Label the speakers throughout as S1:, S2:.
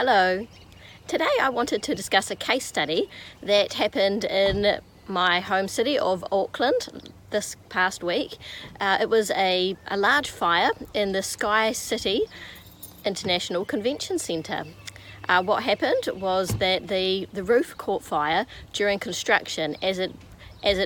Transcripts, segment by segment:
S1: Hello. Today I wanted to discuss a case study that happened in my home city of Auckland this past week. It was a large fire in the Sky City International Convention Centre. What happened was that the roof caught fire during construction as it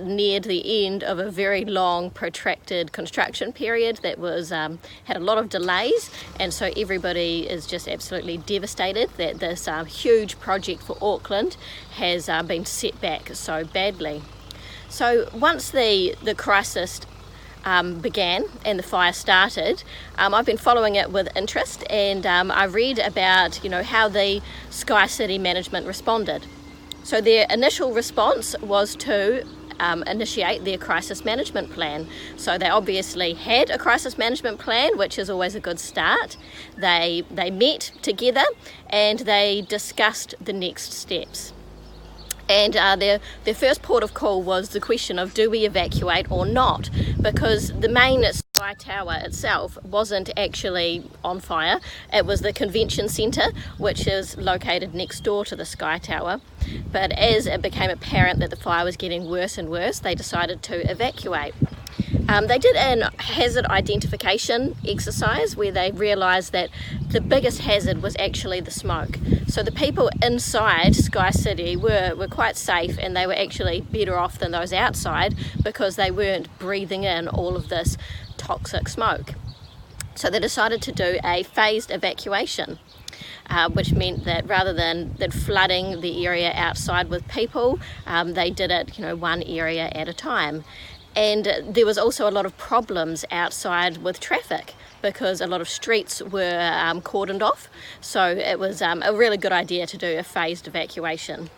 S1: neared the end of a very long, protracted construction period that was had a lot of delays, and so everybody is just absolutely devastated that this huge project for Auckland has been set back so badly. So once the crisis began and the fire started, I've been following it with interest, and I read about how the Sky City management responded. So their initial response was to initiate their crisis management plan. So they obviously had a crisis management plan, which is always a good start. They met together and they discussed the next steps. And their first port of call was the question of, do we evacuate or not? Because the main Sky Tower itself wasn't actually on fire. It was the convention centre, which is located next door to the Sky Tower. But as it became apparent that the fire was getting worse and worse, they decided to evacuate. They did a hazard identification exercise where they realised that the biggest hazard was actually the smoke. So the people inside Sky City were quite safe, and they were actually better off than those outside because they weren't breathing in all of this toxic smoke. So they decided to do a phased evacuation, which meant that rather than flooding the area outside with people, they did it one area at a time. And there was also a lot of problems outside with traffic because a lot of streets were cordoned off. So it was a really good idea to do a phased evacuation.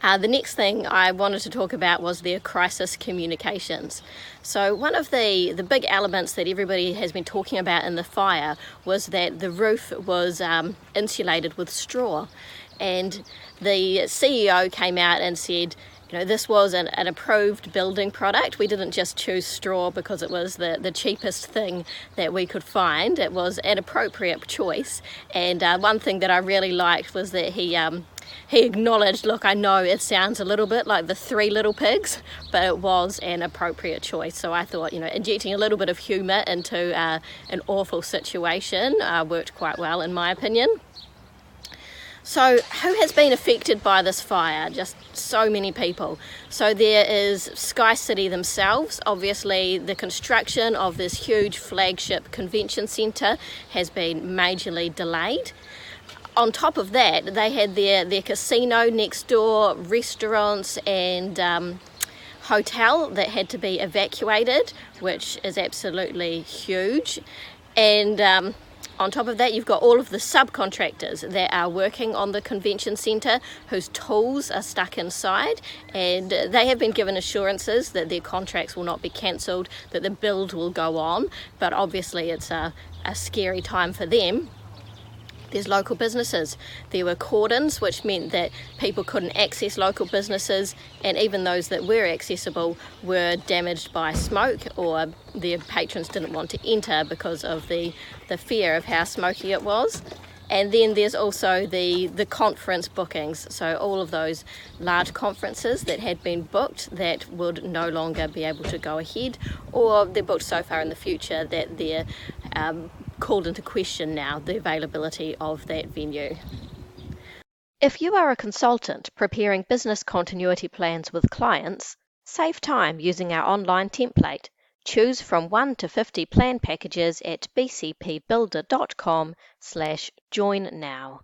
S1: The next thing I wanted to talk about was their crisis communications. So one of the big elements that everybody has been talking about in the fire was that the roof was insulated with straw. And the CEO came out and said, this was an approved building product. We didn't just choose straw because it was the cheapest thing that we could find. It was an appropriate choice. And one thing that I really liked was that he acknowledged, look, I know it sounds a little bit like the Three Little Pigs, but it was an appropriate choice. So I thought, injecting a little bit of humour into an awful situation worked quite well, in my opinion. So who has been affected by this fire? Just so many people. So there is Sky City themselves. Obviously the construction of this huge flagship convention centre has been majorly delayed. On top of that, they had their casino next door, restaurants and hotel that had to be evacuated, which is absolutely huge. And on top of that, you've got all of the subcontractors that are working on the convention centre whose tools are stuck inside, and they have been given assurances that their contracts will not be cancelled, that the build will go on, but obviously it's a scary time for them. There's local businesses. There were cordons, which meant that people couldn't access local businesses, and even those that were accessible were damaged by smoke, or their patrons didn't want to enter because of the fear of how smoky it was. And then there's also the conference bookings, so all of those large conferences that had been booked that would no longer be able to go ahead, or they're booked so far in the future that they're called into question now, the availability of that venue. If you are a consultant preparing business continuity plans with clients, save time using our online template. Choose from 1 to 50 plan packages at bcpbuilder.com/join now.